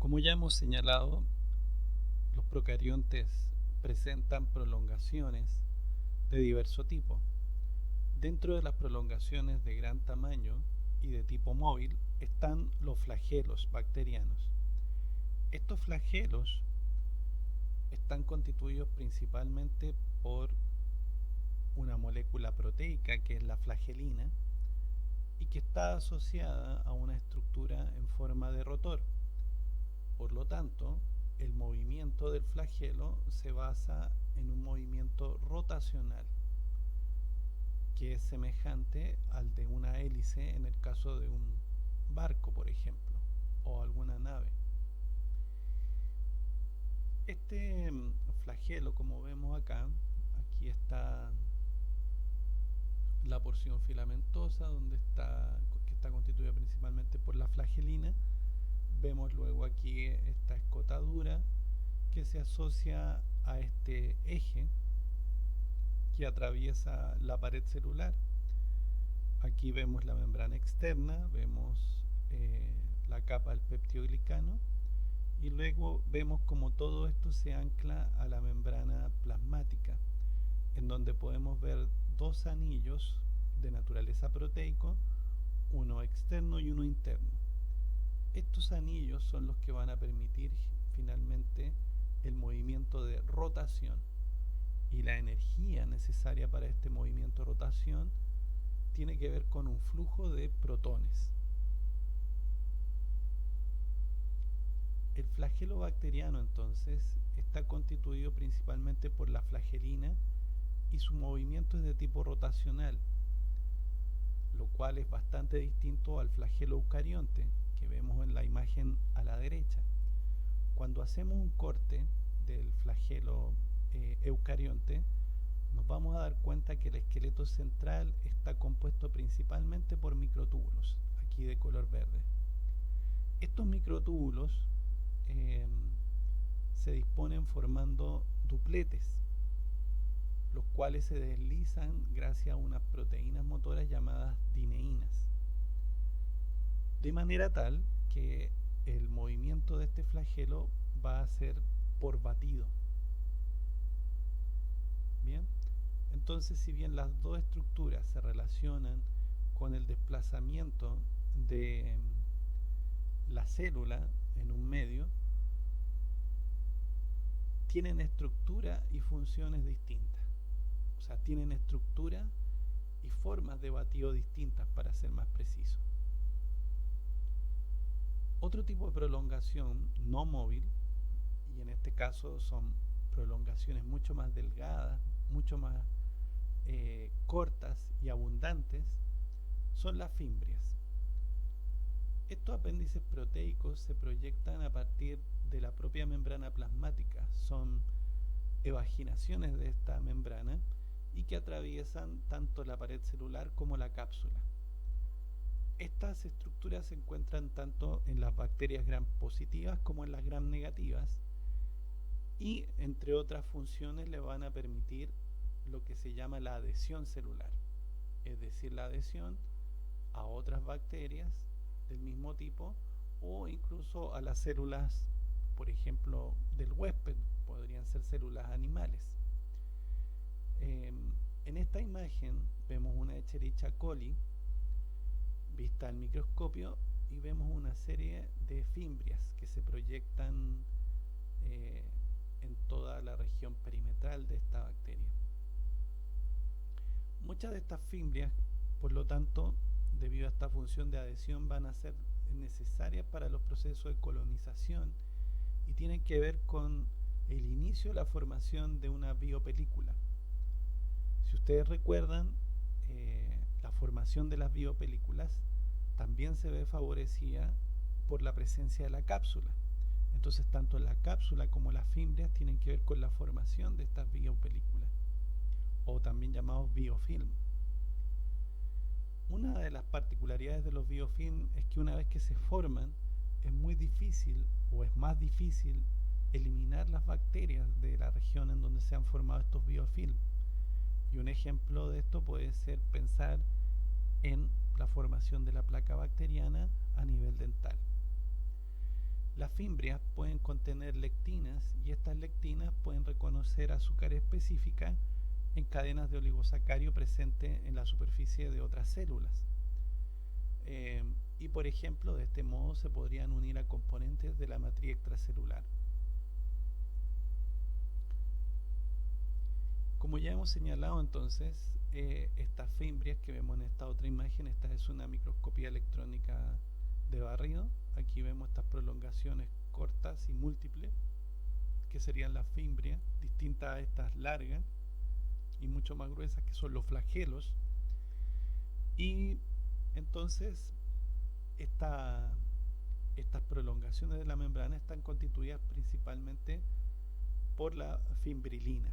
Como ya hemos señalado, los procariontes presentan prolongaciones de diverso tipo. Dentro de las prolongaciones de gran tamaño y de tipo móvil están los flagelos bacterianos. Estos flagelos están constituidos principalmente por una molécula proteica que es la flagelina y que está asociada a una estructura en forma de rotor. Por lo tanto, el movimiento del flagelo se basa en un movimiento rotacional que es semejante al de una hélice en el caso de un barco, por ejemplo, o alguna nave. Este flagelo, como vemos acá, aquí está la porción filamentosa que está constituida principalmente por la flagelina. Vemos luego aquí esta escotadura que se asocia a este eje que atraviesa la pared celular. Aquí vemos la membrana externa, vemos la capa del peptidoglicano y luego vemos como todo esto se ancla a la membrana plasmática, en donde podemos ver dos anillos de naturaleza proteico, uno externo y uno interno. Estos anillos son los que van a permitir finalmente el movimiento de rotación, y la energía necesaria para este movimiento de rotación tiene que ver con un flujo de protones. El flagelo bacteriano entonces está constituido principalmente por la flagelina y su movimiento es de tipo rotacional, lo cual es bastante distinto al flagelo eucarionte que vemos en la imagen a la derecha. Cuando hacemos un corte del flagelo eucarionte, nos vamos a dar cuenta que el esqueleto central está compuesto principalmente por microtúbulos, aquí de color verde. Estos microtúbulos se disponen formando dupletes, los cuales se deslizan gracias a unas proteínas motoras llamadas dineínas, de manera tal que el movimiento de este flagelo va a ser por batido. Bien, entonces si bien las dos estructuras se relacionan con el desplazamiento de la célula en un medio, tienen estructura y funciones distintas. O sea, tienen estructura y formas de batido distintas, para ser más preciso. Otro tipo de prolongación no móvil, y en este caso son prolongaciones mucho más delgadas, mucho más cortas y abundantes, son las fimbrias. Estos apéndices proteicos se proyectan a partir de la propia membrana plasmática, son evaginaciones de esta membrana y que atraviesan tanto la pared celular como la cápsula. Estas estructuras se encuentran tanto en las bacterias gram positivas como en las gram negativas y, entre otras funciones, le van a permitir lo que se llama la adhesión celular, es decir, la adhesión a otras bacterias del mismo tipo o incluso a las células, por ejemplo, del huésped, podrían ser células animales. En esta imagen vemos una Escherichia coli vista al microscopio y vemos una serie de fimbrias que se proyectan en toda la región perimetral de esta bacteria. Muchas de estas fimbrias, por lo tanto, debido a esta función de adhesión, van a ser necesarias para los procesos de colonización y tienen que ver con el inicio de la formación de una biopelícula. Si ustedes recuerdan, la formación de las biopelículas también se ve favorecida por la presencia de la cápsula. Entonces, tanto la cápsula como las fimbrias tienen que ver con la formación de estas biopelículas, o también llamados biofilm. Una de las particularidades de los biofilm es que una vez que se forman, es muy difícil o es más difícil eliminar las bacterias de la región en donde se han formado estos biofilm. Y un ejemplo de esto puede ser pensar en la formación de la placa bacteriana a nivel dental. Las fimbrias pueden contener lectinas y estas lectinas pueden reconocer azúcar específica en cadenas de oligosacario presentes en la superficie de otras células. Y por ejemplo, de este modo se podrían unir a componentes de la matriz extracelular. Como ya hemos señalado entonces, estas fimbrias que vemos en esta otra imagen, esta es una microscopía electrónica de barrido. Aquí vemos estas prolongaciones cortas y múltiples, que serían las fimbrias, distintas a estas largas y mucho más gruesas, que son los flagelos. Y entonces estas prolongaciones de la membrana están constituidas principalmente por la fimbrilina.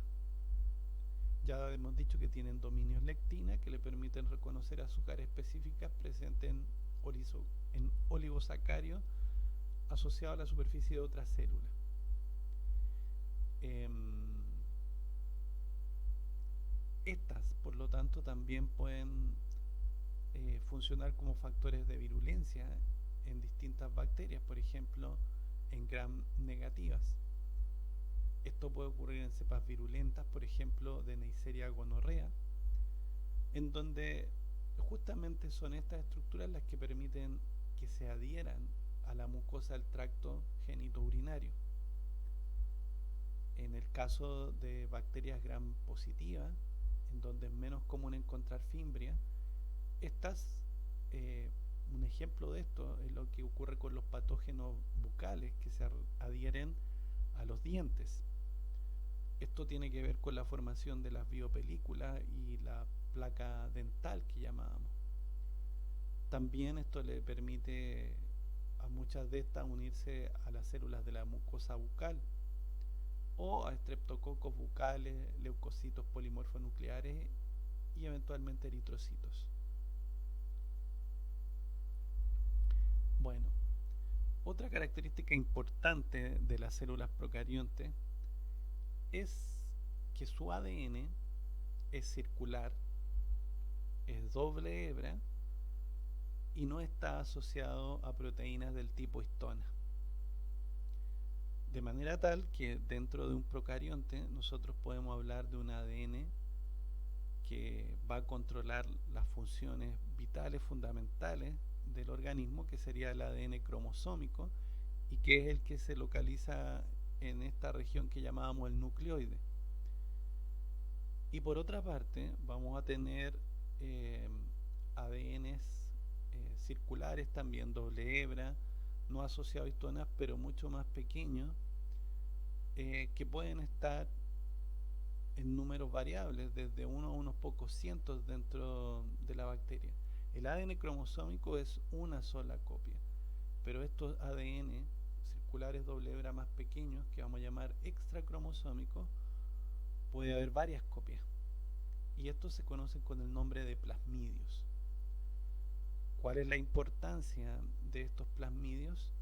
Ya hemos dicho que tienen dominios lectina que le permiten reconocer azúcares específicas presentes en oligosacarios asociados a la superficie de otras células. Estas, por lo tanto, también pueden funcionar como factores de virulencia en distintas bacterias, por ejemplo, en gram negativas. Esto puede ocurrir en cepas virulentas, por ejemplo, de Neisseria gonorrea, en donde justamente son estas estructuras las que permiten que se adhieran a la mucosa del tracto genitourinario. En el caso de bacterias gram positivas, en donde es menos común encontrar fimbria, un ejemplo de esto es lo que ocurre con los patógenos bucales que se adhieren a los dientes. Esto tiene que ver con la formación de las biopelículas y la placa dental que llamábamos. También esto le permite a muchas de estas unirse a las células de la mucosa bucal o a estreptococos bucales, leucocitos polimorfonucleares y eventualmente eritrocitos. Bueno, otra característica importante de las células procariontes es que su ADN es circular, es doble hebra y no está asociado a proteínas del tipo histona. De manera tal que dentro de un procarionte nosotros podemos hablar de un ADN que va a controlar las funciones vitales fundamentales del organismo, que sería el ADN cromosómico, y que es el que se localiza en esta región que llamábamos el nucleoide. Y por otra parte vamos a tener ADNs circulares también, doble hebra, no asociados a histonas, pero mucho más pequeños, que pueden estar en números variables, desde uno a unos pocos cientos dentro de la bacteria. El ADN cromosómico es una sola copia, pero estos ADN circulares doble hebra más pequeños, que vamos a llamar extracromosómicos, puede haber varias copias, y estos se conocen con el nombre de plasmidios. ¿Cuál es la importancia de estos plasmidios?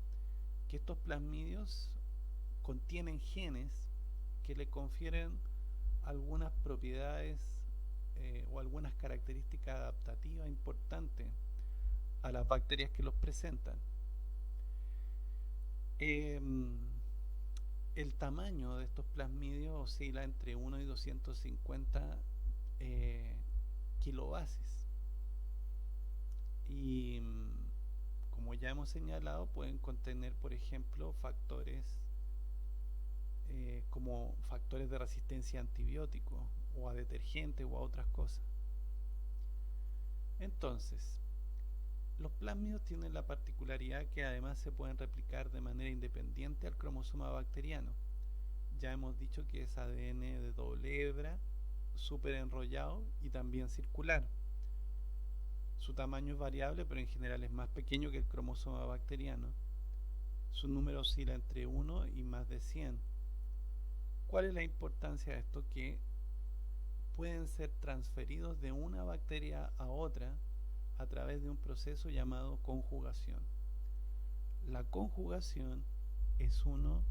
Que estos plasmidios contienen genes que le confieren algunas propiedades o algunas características adaptativas importantes a las bacterias que los presentan. El tamaño de estos plasmidios oscila entre 1 y 250 kilobases, y como ya hemos señalado, pueden contener, por ejemplo, factores como factores de resistencia a antibióticos o a detergentes o a otras cosas. Entonces, los plásmidos tienen la particularidad que además se pueden replicar de manera independiente al cromosoma bacteriano. Ya hemos dicho que es ADN de doble hebra, súper enrollado y también circular. Su tamaño es variable, pero en general es más pequeño que el cromosoma bacteriano. Su número oscila entre 1 y más de 100. ¿Cuál es la importancia de esto? Que pueden ser transferidos de una bacteria a otra a través de un proceso llamado conjugación. La conjugación es uno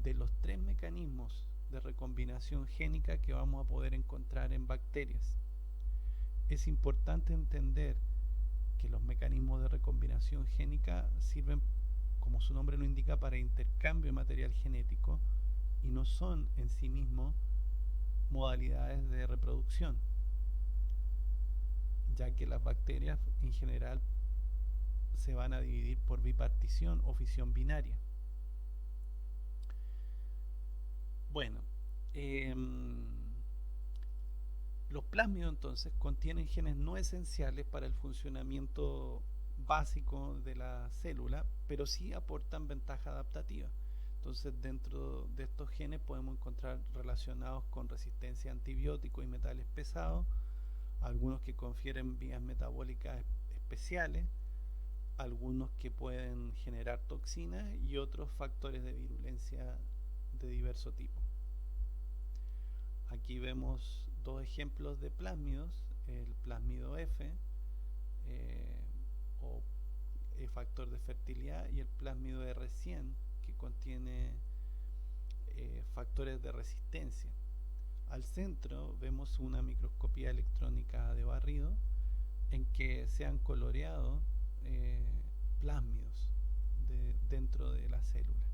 de los 3 mecanismos de recombinación génica que vamos a poder encontrar en bacterias. Es importante entender que los mecanismos de recombinación génica sirven como su nombre lo indica, para intercambio de material genético y no son en sí mismos modalidades de reproducción, ya que las bacterias en general se van a dividir por bipartición o fisión binaria. Bueno, eh, los plásmidos entonces contienen genes no esenciales para el funcionamiento básico de la célula, pero sí aportan ventaja adaptativa. Entonces, dentro de estos genes podemos encontrar relacionados con resistencia a antibióticos y metales pesados, algunos que confieren vías metabólicas especiales, algunos que pueden generar toxinas y otros factores de virulencia de diverso tipo. Aquí vemos dos ejemplos de plásmidos, el plásmido F o factor de fertilidad y el plásmido R100 que contiene factores de resistencia. Al centro vemos una microscopía electrónica de barrido en que se han coloreado plásmidos dentro de la célula.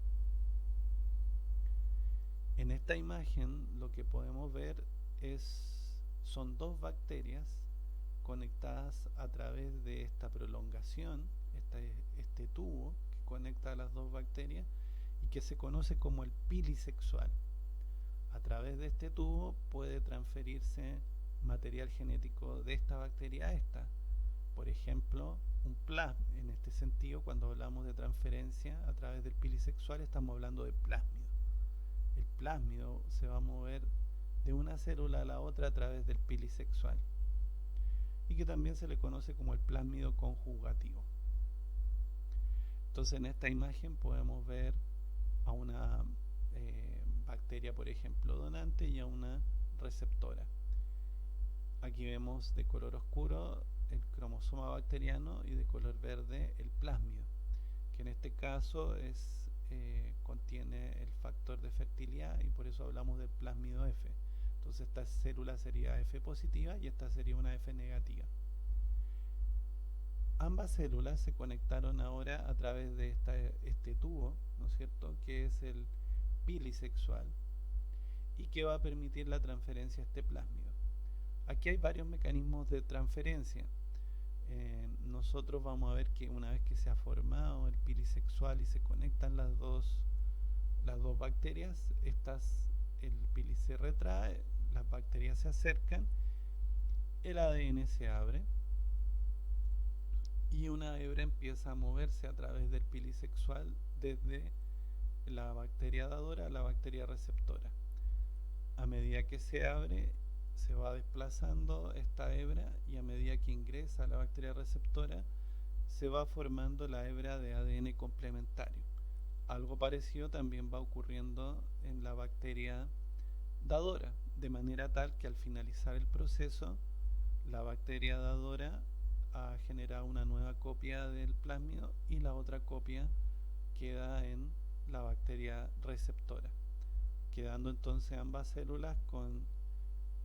En esta imagen lo que podemos ver son dos bacterias conectadas a través de esta prolongación, este tubo que conecta a las dos bacterias y que se conoce como el pili sexual. A través de este tubo puede transferirse material genético de esta bacteria a esta. Por ejemplo, un plasma. En este sentido, cuando hablamos de transferencia a través del pili sexual, estamos hablando de plásmido. El plásmido se va a mover de una célula a la otra a través del pili sexual y que también se le conoce como el plásmido conjugativo. Entonces, en esta imagen podemos ver a una bacteria, por ejemplo, donante y a una receptora. Aquí vemos de color oscuro el cromosoma bacteriano y de color verde el plásmido, que en este caso contiene el factor de fertilidad y por eso hablamos del plásmido F. Entonces esta célula sería F positiva y esta sería una F negativa. Ambas células se conectaron ahora a través de este tubo, ¿no es cierto?, que es el pili sexual y que va a permitir la transferencia a este plásmido. Aquí hay varios mecanismos de transferencia. Nosotros vamos a ver que una vez que se ha formado el pili sexual y se conectan las dos bacterias, el pili se retrae, las bacterias se acercan, el ADN se abre y una hebra empieza a moverse a través del pili sexual desde la bacteria dadora a la bacteria receptora. A medida que se abre, se va desplazando esta hebra y a medida que ingresa a la bacteria receptora, se va formando la hebra de ADN complementario. Algo parecido también va ocurriendo en la bacteria dadora, de manera tal que al finalizar el proceso, la bacteria dadora ha generado una nueva copia del plásmido y la otra copia queda en la bacteria receptora, quedando entonces ambas células con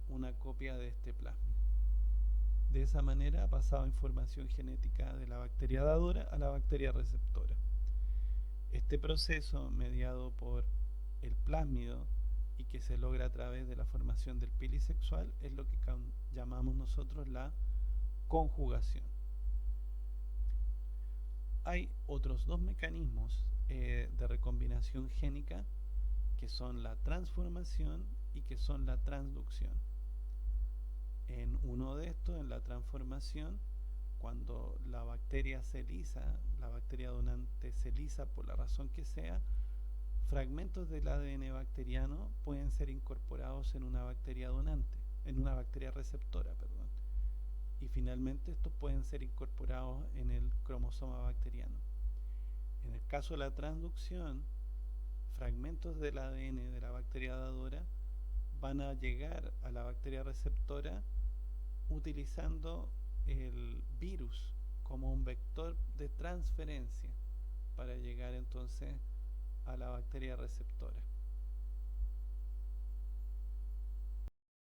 una copia de este plásmido. De esa manera ha pasado información genética de la bacteria dadora a la bacteria receptora. Este proceso, mediado por el plásmido y que se logra a través de la formación del pili sexual, es lo que llamamos nosotros la conjugación. Hay otros dos mecanismos de recombinación génica que son la transformación y que son la transducción. En uno de estos, en la transformación, cuando la bacteria se lisa, la bacteria donante se lisa por la razón que sea, fragmentos del ADN bacteriano pueden ser incorporados en una bacteria donante, en una bacteria receptora, perdón. Y finalmente estos pueden ser incorporados en el cromosoma bacteriano. En el caso de la transducción, fragmentos del ADN de la bacteria dadora van a llegar a la bacteria receptora utilizando el virus como un vector de transferencia para llegar entonces a la bacteria receptora.